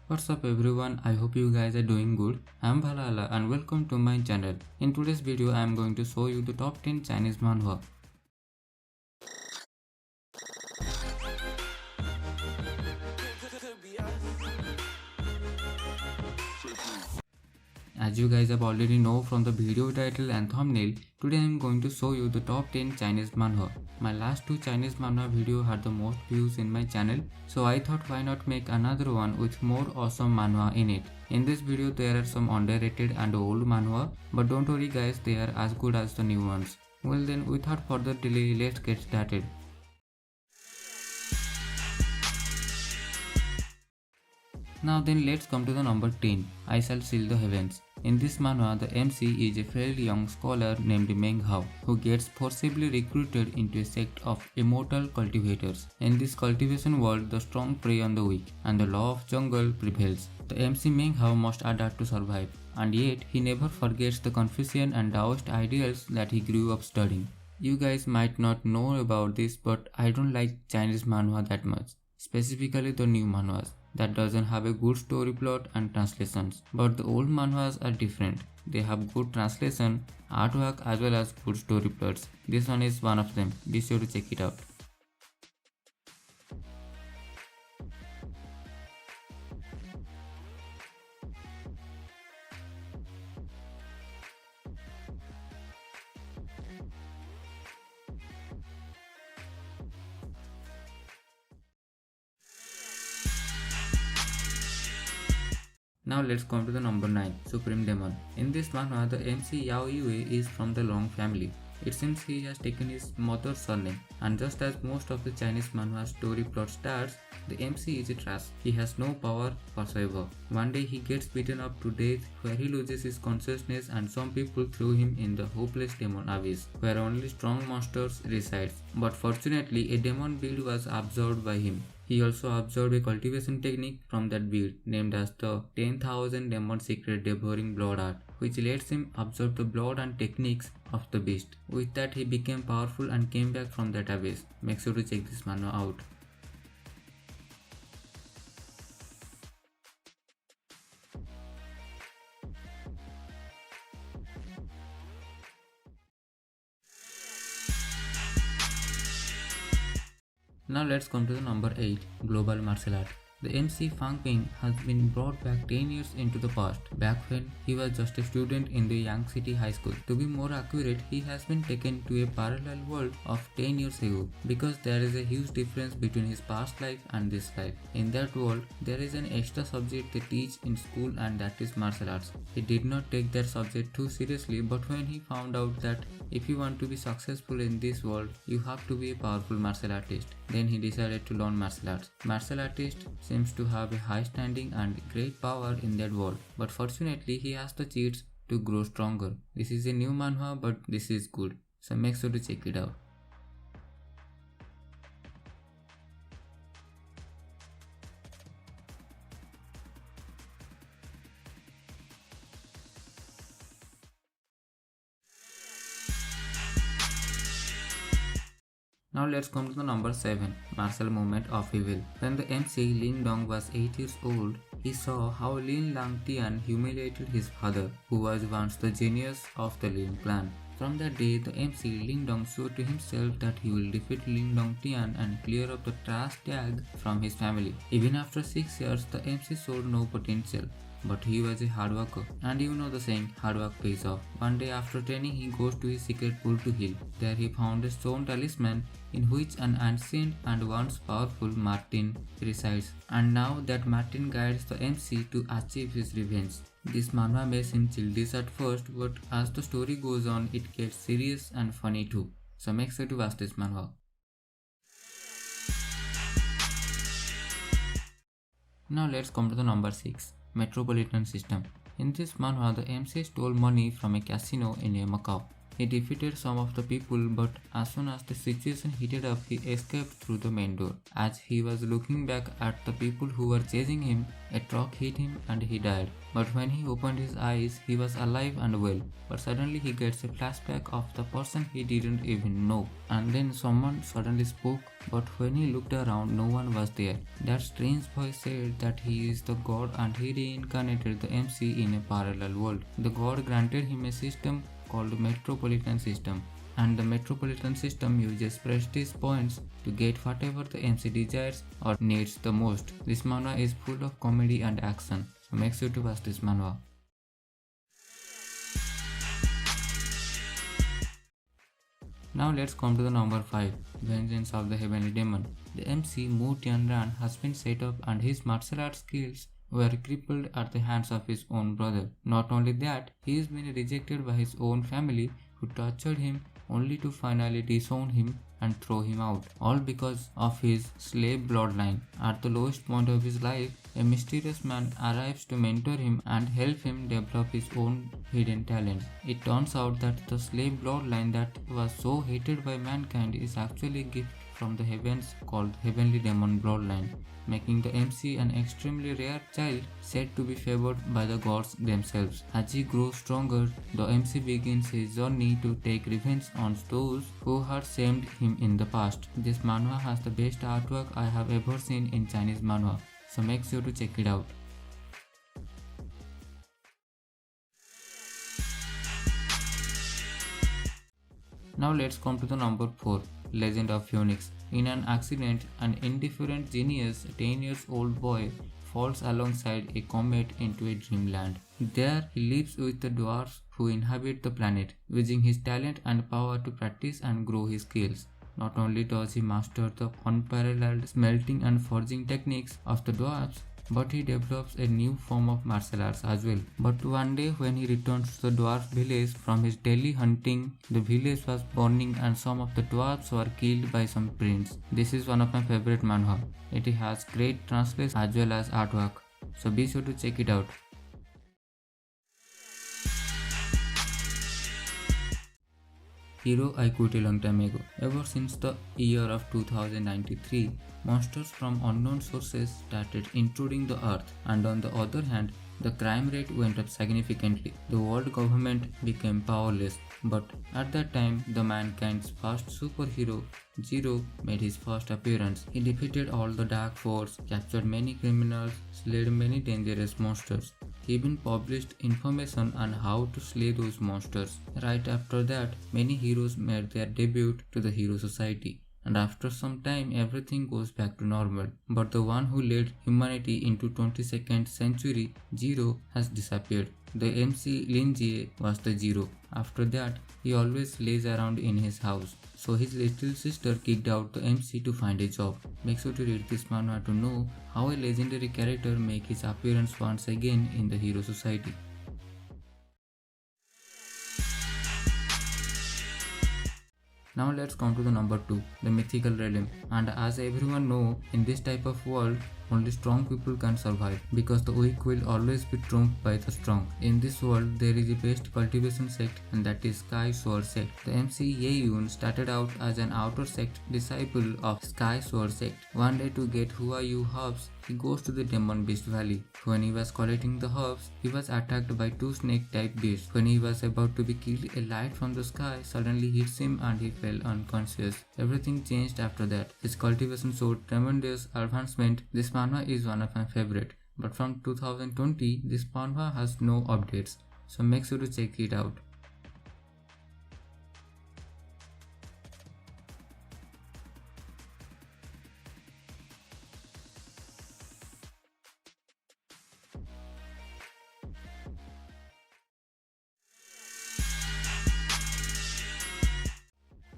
What's up everyone, I hope you guys are doing good. I'm Valhalla and welcome to my channel. In today's video I am going to show you the top 10 Chinese manhwa. As you guys have already know from the video title and thumbnail, today I am going to show you the top 10 Chinese manhwa. My last two Chinese manhwa video had the most views in my channel, so I thought why not make another one with more awesome manhwa in it. In this video there are some underrated and old manhwa, but don't worry guys, they are as good as the new ones. Well then, without further delay, let's get started. Now then, let's come to the number 10, I Shall Seal the Heavens. In this manhwa, the MC is a fairly young scholar named Meng Hao, who gets forcibly recruited into a sect of immortal cultivators. In this cultivation world, the strong prey on the weak, and the law of jungle prevails. The MC Meng Hao must adapt to survive, and yet he never forgets the Confucian and Taoist ideals that he grew up studying. You guys might not know about this, but I don't like Chinese manhwa that much, specifically the new manhwas that doesn't have a good story plot and translations. But the old manhwas are different. They have good translation, artwork as well as good story plots. This one is one of them. Be sure to check it out. Now let's come to the number 9, Supreme Demon. In this manhwa, the MC Yao Yue is from the Long family. It seems he has taken his mother's surname, and just as most of the Chinese manhwa story plot starts, the MC is a trash. He has no power whatsoever. One day he gets beaten up to death where he loses his consciousness, and some people throw him in the hopeless demon abyss where only strong monsters reside. But fortunately a demon build was absorbed by him. He also observed a cultivation technique from that build named as the 10,000 Demon Secret Devouring Blood Art, which lets him absorb the blood and techniques of the beast. With that he became powerful and came back from that abyss. Make sure to check this manhwa out. Now let's come to the number 8, Global Martial Art. The MC Fang Ping has been brought back 10 years into the past, back when he was just a student in the Yang City High School. To be more accurate, he has been taken to a parallel world of 10 years ago, because there is a huge difference between his past life and this life. In that world, there is an extra subject they teach in school, and that is martial arts. He did not take that subject too seriously, but when he found out that if you want to be successful in this world, you have to be a powerful martial artist, then he decided to learn martial arts. Martial artist seems to have a high standing and great power in that world, but fortunately he has the cheats to grow stronger. This is a new manhwa, but this is good, so make sure to check it out. Now let's come to the number 7, Martial Movement of Evil. When the MC Ling Dong was 8 years old, he saw how Lin Langtian humiliated his father, who was once the genius of the Lin clan. From that day, the MC Ling Dong swore to himself that he will defeat Ling Dong Tian and clear up the trash tag from his family. Even after 6 years, the MC showed no potential. But he was a hard worker, and you know the saying, hard work pays off. One day after training, he goes to his secret pool to heal. There he found a stone talisman in which an ancient and once powerful Martin resides, and now that Martin guides the MC to achieve his revenge. This manhwa may seem childish at first, but as the story goes on, it gets serious and funny too. So make sure to watch this manhwa. Now let's come to the number 6, Metropolitan System. In this manhwa, the MC stole money from a casino in Macau. He defeated some of the people, but as soon as the situation heated up, he escaped through the main door. As he was looking back at the people who were chasing him, a truck hit him and he died. But when he opened his eyes, he was alive and well. But suddenly he gets a flashback of the person he didn't even know. And then someone suddenly spoke, but when he looked around, no one was there. That strange voice said that he is the god and he reincarnated the MC in a parallel world. The god granted him a system called Metropolitan System, and the Metropolitan System uses prestige points to get whatever the MC desires or needs the most. This manhwa is full of comedy and action, so make sure to watch this manhwa. Now let's come to the number 5, Vengeance of the Heavenly Demon. The MC Mu Tianran has been set up and his martial arts skills were crippled at the hands of his own brother. Not only that, he has been rejected by his own family who tortured him only to finally disown him and throw him out, all because of his slave bloodline. At the lowest point of his life, a mysterious man arrives to mentor him and help him develop his own hidden talents. It turns out that the slave bloodline that was so hated by mankind is actually a gift from the heavens called Heavenly Demon Bloodline, making the MC an extremely rare child said to be favored by the gods themselves. As he grows stronger, the MC begins his journey to take revenge on those who had shamed him in the past. This manhwa has the best artwork I have ever seen in Chinese manhwa, so make sure to check it out. Now let's come to the number 4, Legend of Phoenix. In an accident, an indifferent genius, 10 years old boy, falls alongside a comet into a dreamland. There he lives with the dwarfs who inhabit the planet, using his talent and power to practice and grow his skills. Not only does he master the unparalleled smelting and forging techniques of the dwarfs, but he develops a new form of martial arts as well. But one day when he returns to the dwarf village from his daily hunting, the village was burning and some of the dwarfs were killed by some prince. This is one of my favorite manhwa. It has great translation as well as artwork, so be sure to check it out. Hero I quit a long time ago. Ever since the year of 2093, monsters from unknown sources started intruding the earth, and on the other hand, the crime rate went up significantly. The world government became powerless, but at that time, the mankind's first superhero, Zero, made his first appearance. He defeated all the Dark Force, captured many criminals, slayed many dangerous monsters. He even published information on how to slay those monsters. Right after that, many heroes made their debut to the Hero Society. And after some time everything goes back to normal. But the one who led humanity into 22nd century, Zero, has disappeared. The MC Lin Jie was the Zero. After that, he always lays around in his house. So his little sister kicked out the MC to find a job. Make sure to read this manhwa to know how a legendary character make his appearance once again in the Hero Society. Now let's come to the number 2, the mythical realm. And as everyone know, in this type of world, only strong people can survive, because the weak will always be trumped by the strong. In this world, there is a best cultivation sect, and that is Sky Sword sect. The MC Ye Yun started out as an outer sect disciple of Sky Sword sect. One day, to get Hua Yu herbs, he goes to the Demon Beast Valley. When he was collecting the herbs, he was attacked by 2 snake-type beasts. When he was about to be killed, a light from the sky suddenly hits him and he fell unconscious. Everything changed after that. His cultivation showed tremendous advancement. This manhwa is one of my favorite. But from 2020, this manhwa has no updates. So make sure to check it out.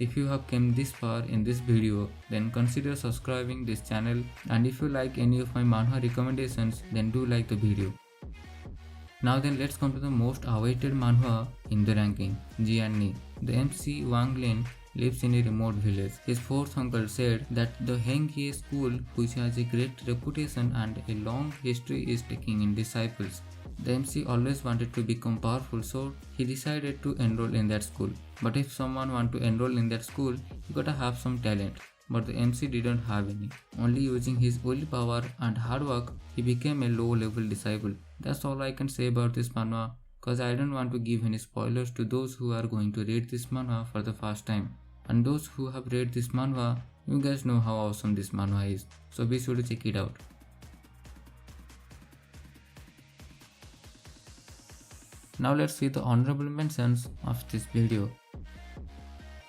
If you have come this far in this video, then consider subscribing this channel, and if you like any of my manhwa recommendations, then do like the video. Now then, let's come to the most awaited manhwa in the ranking, Jianni. The MC Wang Lin lives in a remote village. His fourth uncle said that the Hengye school, which has a great reputation and a long history, is taking in disciples. The MC always wanted to become powerful, so he decided to enroll in that school. But if someone want to enroll in that school, you gotta have some talent. But the MC didn't have any. Only using his willpower and hard work, he became a low-level disciple. That's all I can say about this manhwa, cause I don't want to give any spoilers to those who are going to read this manhwa for the first time. And those who have read this manhwa, you guys know how awesome this manhwa is, so be sure to check it out. Now let's see the honorable mentions of this video.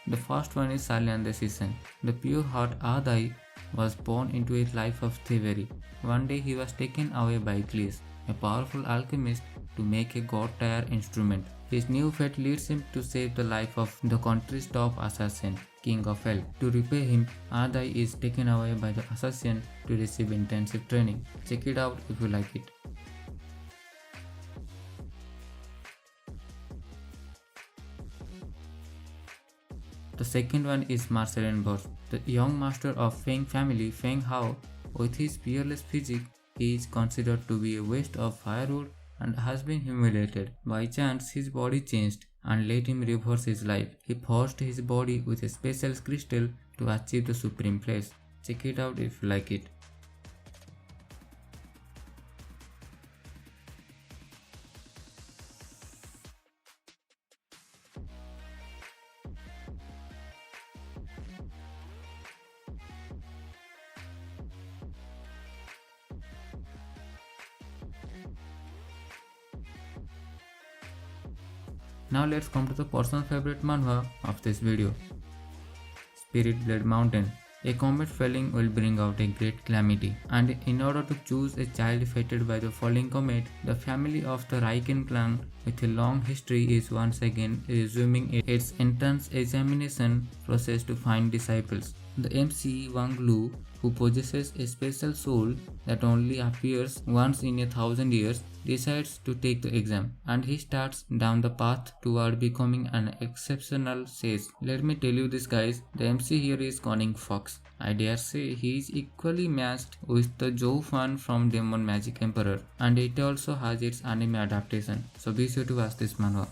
The first one is Salyan the Season. The pure heart Adai was born into a life of thievery. One day he was taken away by Glees, a powerful alchemist, to make a god-tier instrument. His new fate leads him to save the life of the country's top assassin, King of Hell. To repay him, Adai is taken away by the assassin to receive intensive training. Check it out if you like it. The second one is Marcellin Bosch, the young master of Feng family, Feng Hao. With his peerless physique, he is considered to be a waste of firewood and has been humiliated. By chance, his body changed and let him reverse his life. He forged his body with a special crystal to achieve the supreme place. Check it out if you like it. Now let's come to the personal favorite manhwa of this video. Spirit Blade Mountain. A comet falling will bring out a great calamity, and in order to choose a child fated by the falling comet, the family of the Raiken clan with a long history is once again resuming its entrance examination process to find disciples. The MC Wang Lu, who possesses a special soul that only appears once in 1,000 years, decides to take the exam, and he starts down the path toward becoming an exceptional sage. Let me tell you this guys, the MC here is Cunning Fox. I dare say he is equally matched with the Zhou Fan from Demon Magic Emperor, and it also has its anime adaptation, so be sure to watch this manhwa.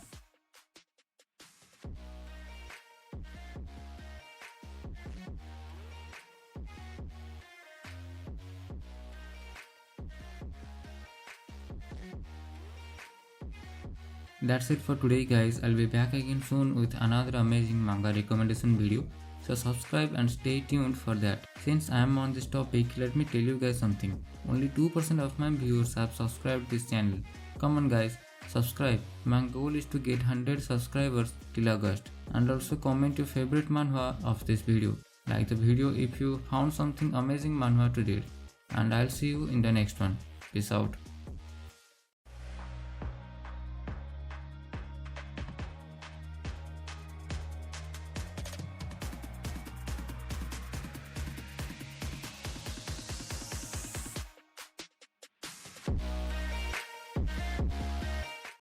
That's it for today guys. I'll be back again soon with another amazing manga recommendation video. So subscribe and stay tuned for that. Since I am on this topic, let me tell you guys something. Only 2% of my viewers have subscribed this channel. Come on guys, subscribe. My goal is to get 100 subscribers till August. And also comment your favorite manhwa of this video. Like the video if you found something amazing manhwa to read. And I'll see you in the next one. Peace out.